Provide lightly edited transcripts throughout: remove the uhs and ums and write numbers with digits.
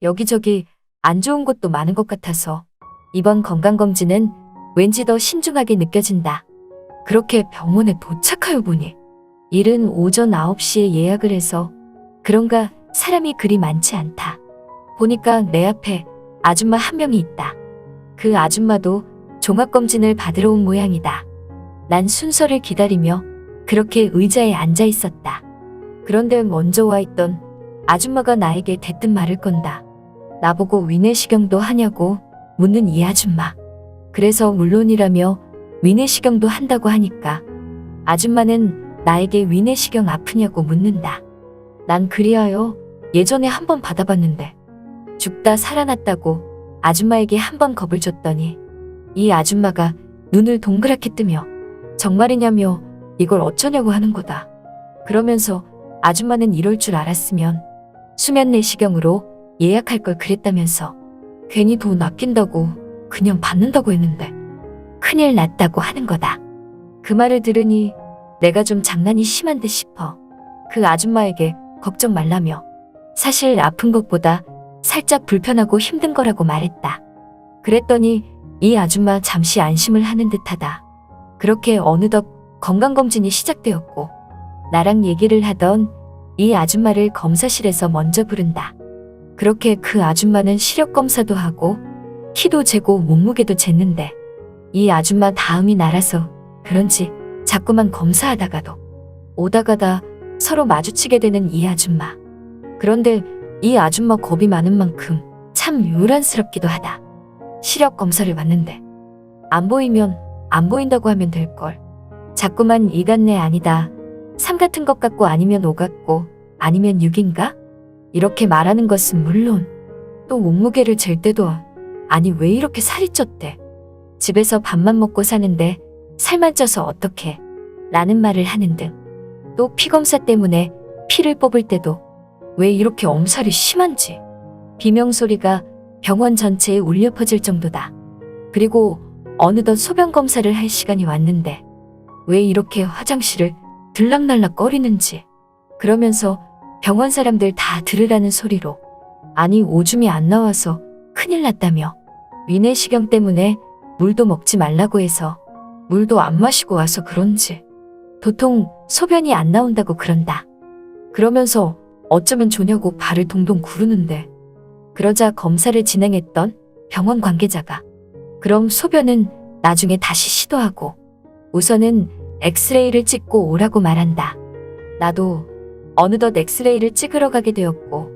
여기저기 안 좋은 것도 많은 것 같아서 이번 건강검진은 왠지 더 신중하게 느껴진다. 그렇게 병원에 도착하여 보니 이른 오전 9시에 예약을 해서 그런가 사람이 그리 많지 않다. 보니까 내 앞에 아줌마 한 명이 있다. 그 아줌마도 종합검진을 받으러 온 모양이다. 난 순서를 기다리며 그렇게 의자에 앉아 있었다. 그런데 먼저 와 있던 아줌마가 나에게 대뜸 말을 건다. 나보고 위내시경도 하냐고 묻는 이 아줌마. 그래서 물론이라며 위내시경도 한다고 하니까 아줌마는 나에게 위내시경 아프냐고 묻는다. 난 그리하여 예전에 한번 받아봤는데 죽다 살아났다고 아줌마에게 한번 겁을 줬더니 이 아줌마가 눈을 동그랗게 뜨며 정말이냐며 이걸 어쩌냐고 하는 거다. 그러면서 아줌마는 이럴 줄 알았으면 수면 내시경으로 예약할 걸 그랬다면서 괜히 돈 아낀다고 그냥 받는다고 했는데 큰일 났다고 하는 거다. 그 말을 들으니 내가 좀 장난이 심한 듯 싶어 그 아줌마에게 걱정 말라며 사실 아픈 것보다 살짝 불편하고 힘든 거라고 말했다. 그랬더니 이 아줌마 잠시 안심을 하는 듯하다. 그렇게 어느덧 건강검진이 시작되었고 나랑 얘기를 하던 이 아줌마를 검사실에서 먼저 부른다. 그렇게 그 아줌마는 시력검사도 하고 키도 재고 몸무게도 쟀는데 이 아줌마 다음이 나라서 그런지 자꾸만 검사하다가도 오다가다 서로 마주치게 되는 이 아줌마. 그런데 이 아줌마 겁이 많은 만큼 참 요란스럽기도 하다. 시력 검사를 받는데 안 보이면 안 보인다고 하면 될걸. 자꾸만 이 같네 아니다. 3 같은 것 같고 아니면 5 같고 아니면 6인가? 이렇게 말하는 것은 물론 또 몸무게를 잴 때도 아니 왜 이렇게 살이 쪘대. 집에서 밥만 먹고 사는데 살만 쪄서 어떡해. 라는 말을 하는 등 또 피검사 때문에 피를 뽑을 때도 왜 이렇게 엄살이 심한지 비명소리가 병원 전체에 울려 퍼질 정도다. 그리고 어느덧 소변 검사를 할 시간이 왔는데 왜 이렇게 화장실을 들락날락 거리는지 그러면서 병원 사람들 다 들으라는 소리로 아니 오줌이 안 나와서 큰일 났다며 위내시경 때문에 물도 먹지 말라고 해서 물도 안 마시고 와서 그런지 도통 소변이 안 나온다고 그런다. 그러면서 어쩌면 좋냐고 발을 동동 구르는데 그러자 검사를 진행했던 병원 관계자가 그럼 소변은 나중에 다시 시도하고 우선은 엑스레이를 찍고 오라고 말한다. 나도 어느덧 엑스레이를 찍으러 가게 되었고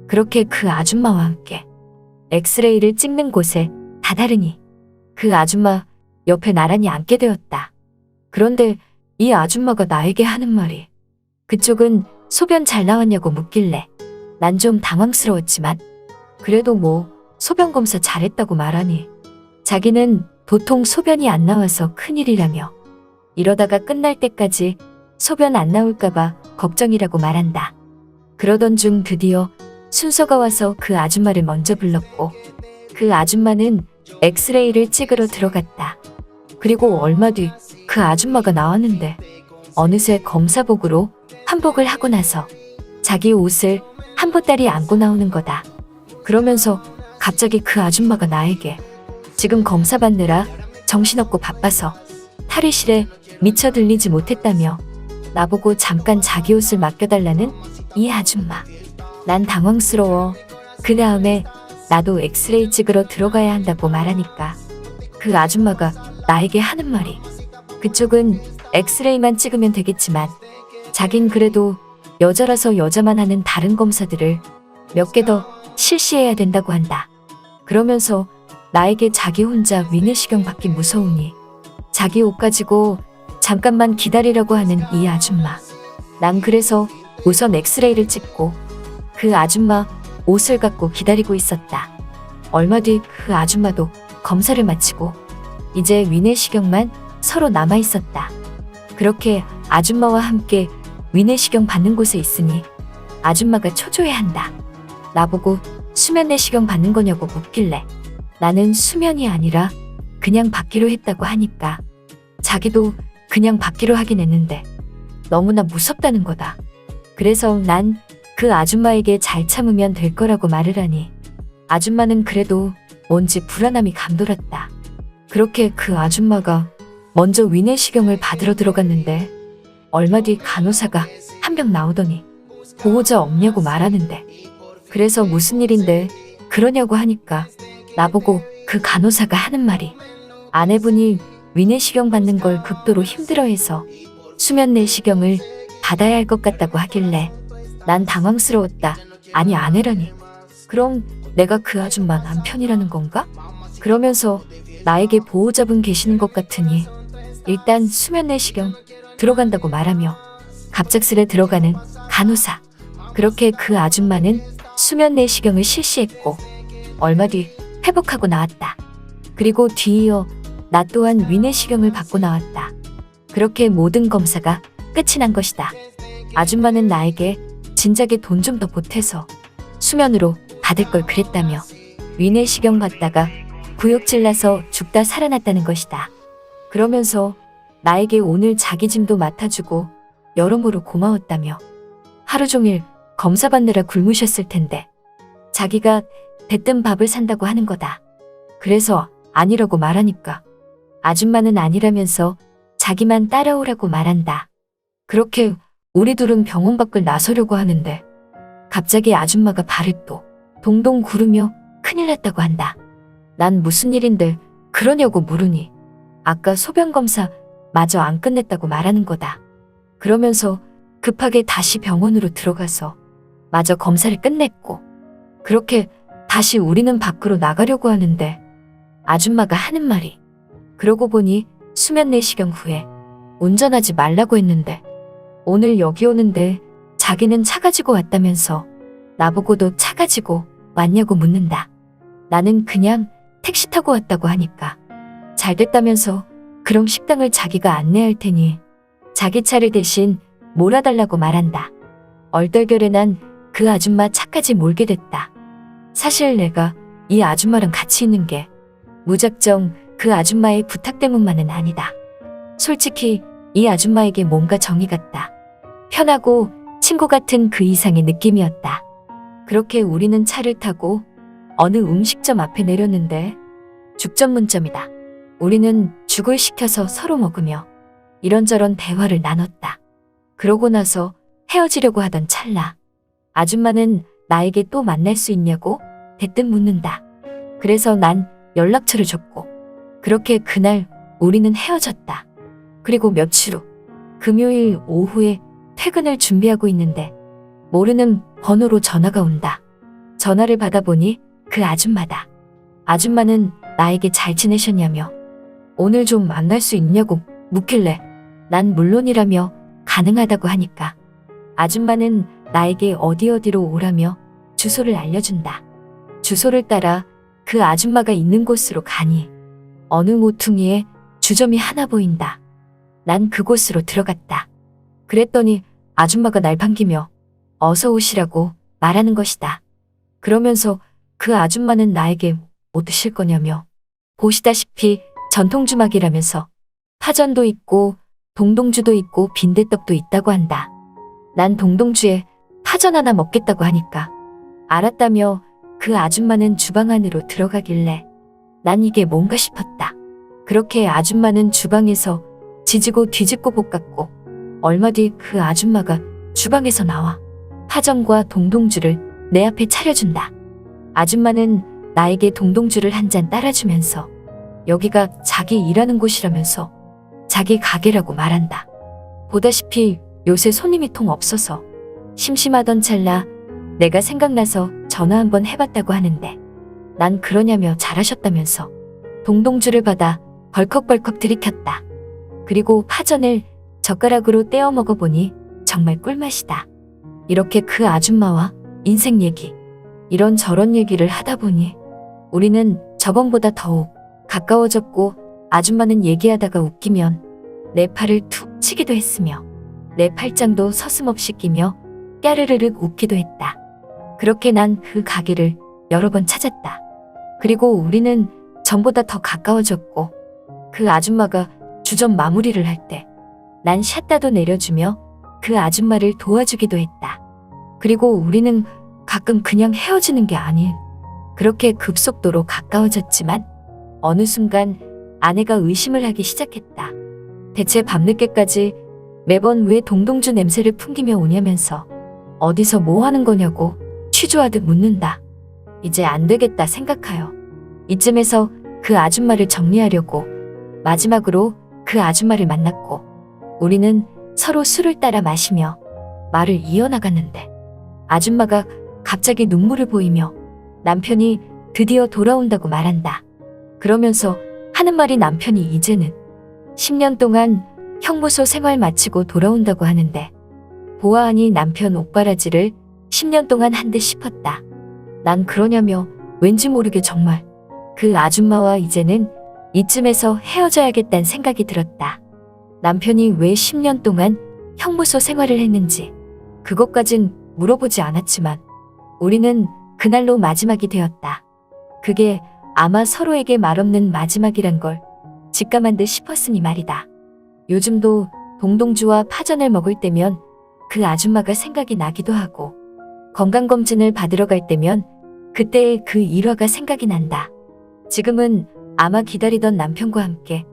그렇게 그 아줌마와 함께 엑스레이를 찍는 곳에 다다르니 그 아줌마 옆에 나란히 앉게 되었다. 그런데 이 아줌마가 나에게 하는 말이 그쪽은 소변 잘 나왔냐고 묻길래 난 좀 당황스러웠지만 그래도 뭐 소변 검사 잘했다고 말하니 자기는 도통 소변이 안 나와서 큰일이라며 이러다가 끝날 때까지 소변 안 나올까봐 걱정이라고 말한다. 그러던 중 드디어 순서가 와서 그 아줌마를 먼저 불렀고 그 아줌마는 엑스레이를 찍으러 들어갔다. 그리고 얼마 뒤 그 아줌마가 나왔는데 어느새 검사복으로 환복을 하고 나서 자기 옷을 한 보따리 안고 나오는 거다. 그러면서 갑자기 그 아줌마가 나에게 지금 검사 받느라 정신없고 바빠서 탈의실에 미처 들리지 못했다며 나보고 잠깐 자기 옷을 맡겨달라는 이 아줌마. 난 당황스러워. 그 다음에 나도 엑스레이 찍으러 들어가야 한다고 말하니까 그 아줌마가 나에게 하는 말이 그쪽은 엑스레이만 찍으면 되겠지만 자긴 그래도 여자라서 여자만 하는 다른 검사들을 몇 개 더 실시해야 된다고 한다. 그러면서 나에게 자기 혼자 위내시경 받기 무서우니 자기 옷 가지고 잠깐만 기다리라고 하는 이 아줌마. 난 그래서 우선 엑스레이를 찍고 그 아줌마 옷을 갖고 기다리고 있었다. 얼마 뒤 그 아줌마도 검사를 마치고 이제 위내시경만 서로 남아 있었다. 그렇게 아줌마와 함께 위내시경 받는 곳에 있으니 아줌마가 초조해한다. 나보고 수면 내시경 받는 거냐고 묻길래 나는 수면이 아니라 그냥 받기로 했다고 하니까 자기도 그냥 받기로 하긴 했는데 너무나 무섭다는 거다. 그래서 난 그 아줌마에게 잘 참으면 될 거라고 말을 하니 아줌마는 그래도 뭔지 불안함이 감돌았다. 그렇게 그 아줌마가 먼저 위내시경을 받으러 들어갔는데 얼마 뒤 간호사가 한 명 나오더니 보호자 없냐고 말하는데 그래서 무슨 일인데 그러냐고 하니까 나보고 그 간호사가 하는 말이 아내분이 위내시경 받는 걸 극도로 힘들어해서 수면 내시경을 받아야 할 것 같다고 하길래 난 당황스러웠다. 아니 아내라니. 그럼 내가 그 아줌마 남편이라는 건가? 그러면서 나에게 보호자분 계시는 것 같으니 일단 수면 내시경 들어간다고 말하며 갑작스레 들어가는 간호사. 그렇게 그 아줌마는 수면 내시경을 실시했고 얼마 뒤 회복하고 나왔다. 그리고 뒤이어 나 또한 위내시경을 받고 나왔다. 그렇게 모든 검사가 끝이 난 것이다. 아줌마는 나에게 진작에 돈 좀 더 보태서 수면으로 받을 걸 그랬다며 위내시경 받다가 구역질 나서 죽다 살아났다는 것이다. 그러면서 나에게 오늘 자기 짐도 맡아주고 여러모로 고마웠다며 하루 종일 검사 받느라 굶으셨을 텐데 자기가 대뜸 밥을 산다고 하는 거다. 그래서 아니라고 말하니까 아줌마는 아니라면서 자기만 따라오라고 말한다. 그렇게 우리 둘은 병원 밖을 나서려고 하는데 갑자기 아줌마가 발을 또 동동 구르며 큰일 났다고 한다. 난 무슨 일인데 그러냐고 물으니 아까 소변검사 마저 안 끝냈다고 말하는 거다. 그러면서 급하게 다시 병원으로 들어가서 마저 검사를 끝냈고 그렇게 다시 우리는 밖으로 나가려고 하는데 아줌마가 하는 말이 그러고 보니 수면 내시경 후에 운전하지 말라고 했는데 오늘 여기 오는데 자기는 차 가지고 왔다면서 나보고도 차 가지고 왔냐고 묻는다. 나는 그냥 택시 타고 왔다고 하니까 잘 됐다면서 그럼 식당을 자기가 안내할 테니 자기 차를 대신 몰아달라고 말한다. 얼떨결에 난 그 아줌마 차까지 몰게 됐다. 사실 내가 이 아줌마랑 같이 있는 게 무작정 그 아줌마의 부탁 때문만은 아니다. 솔직히 이 아줌마에게 뭔가 정이 갔다. 편하고 친구 같은 그 이상의 느낌이었다. 그렇게 우리는 차를 타고 어느 음식점 앞에 내렸는데 죽 전문점이다. 우리는 죽을 시켜서 서로 먹으며 이런저런 대화를 나눴다. 그러고 나서 헤어지려고 하던 찰나 아줌마는 나에게 또 만날 수 있냐고 대뜸 묻는다. 그래서 난 연락처를 줬고 그렇게 그날 우리는 헤어졌다. 그리고 며칠 후 금요일 오후에 퇴근을 준비하고 있는데 모르는 번호로 전화가 온다. 전화를 받아보니 그 아줌마다. 아줌마는 나에게 잘 지내셨냐며 오늘 좀 만날 수 있냐고 묻길래 난 물론이라며 가능하다고 하니까 아줌마는 나에게 어디로 오라며 주소를 알려준다. 주소를 따라 그 아줌마가 있는 곳으로 가니 어느 모퉁이에 주점이 하나 보인다. 난 그곳으로 들어갔다. 그랬더니 아줌마가 날 반기며 어서 오시라고 말하는 것이다. 그러면서 그 아줌마는 나에게 뭐 드실 거냐며 보시다시피 전통주막이라면서 파전도 있고 동동주도 있고 빈대떡도 있다고 한다. 난 동동주에 파전 하나 먹겠다고 하니까 알았다며 그 아줌마는 주방 안으로 들어가길래 난 이게 뭔가 싶었다. 그렇게 아줌마는 주방에서 지지고 뒤집고 볶았고 얼마 뒤 그 아줌마가 주방에서 나와 파전과 동동주를 내 앞에 차려준다. 아줌마는 나에게 동동주를 한 잔 따라주면서 여기가 자기 일하는 곳이라면서 자기 가게라고 말한다. 보다시피 요새 손님이 통 없어서 심심하던 찰나 내가 생각나서 전화 한번 해봤다고 하는데 난 그러냐며 잘하셨다면서 동동주를 받아 벌컥벌컥 들이켰다. 그리고 파전을 젓가락으로 떼어 먹어보니 정말 꿀맛이다. 이렇게 그 아줌마와 인생 얘기, 이런저런 얘기를 하다 보니 우리는 저번보다 더욱 가까워졌고 아줌마는 얘기하다가 웃기면 내 팔을 툭 치기도 했으며 내 팔짱도 서슴없이 끼며 까르르륵 웃기도 했다. 그렇게 난 그 가게를 여러 번 찾았다. 그리고 우리는 전보다 더 가까워졌고 그 아줌마가 주점 마무리를 할 때 난 샷다도 내려주며 그 아줌마를 도와주기도 했다. 그리고 우리는 가끔 그냥 헤어지는 게 아닌 그렇게 급속도로 가까워졌지만 어느 순간 아내가 의심을 하기 시작했다. 대체 밤늦게까지 매번 왜 동동주 냄새를 풍기며 오냐면서 어디서 뭐 하는 거냐고 취조하듯 묻는다. 이제 안 되겠다 생각하여 이쯤에서 그 아줌마를 정리하려고 마지막으로 그 아줌마를 만났고 우리는 서로 술을 따라 마시며 말을 이어나갔는데 아줌마가 갑자기 눈물을 보이며 남편이 드디어 돌아온다고 말한다. 그러면서 하는 말이 남편이 이제는 10년 동안 형무소 생활 마치고 돌아온다고 하는데 보아하니 남편 옥바라지를 10년 동안 한 듯 싶었다. 난 그러냐며 왠지 모르게 정말 그 아줌마와 이제는 이쯤에서 헤어져야겠다는 생각이 들었다. 남편이 왜 10년 동안 형무소 생활을 했는지 그것까진 물어보지 않았지만 우리는 그날로 마지막이 되었다. 그게 아마 서로에게 말없는 마지막이란 걸 직감한 듯 싶었으니 말이다. 요즘도 동동주와 파전을 먹을 때면 그 아줌마가 생각이 나기도 하고 건강검진을 받으러 갈 때면 그때의 그 일화가 생각이 난다. 지금은 아마 기다리던 남편과 함께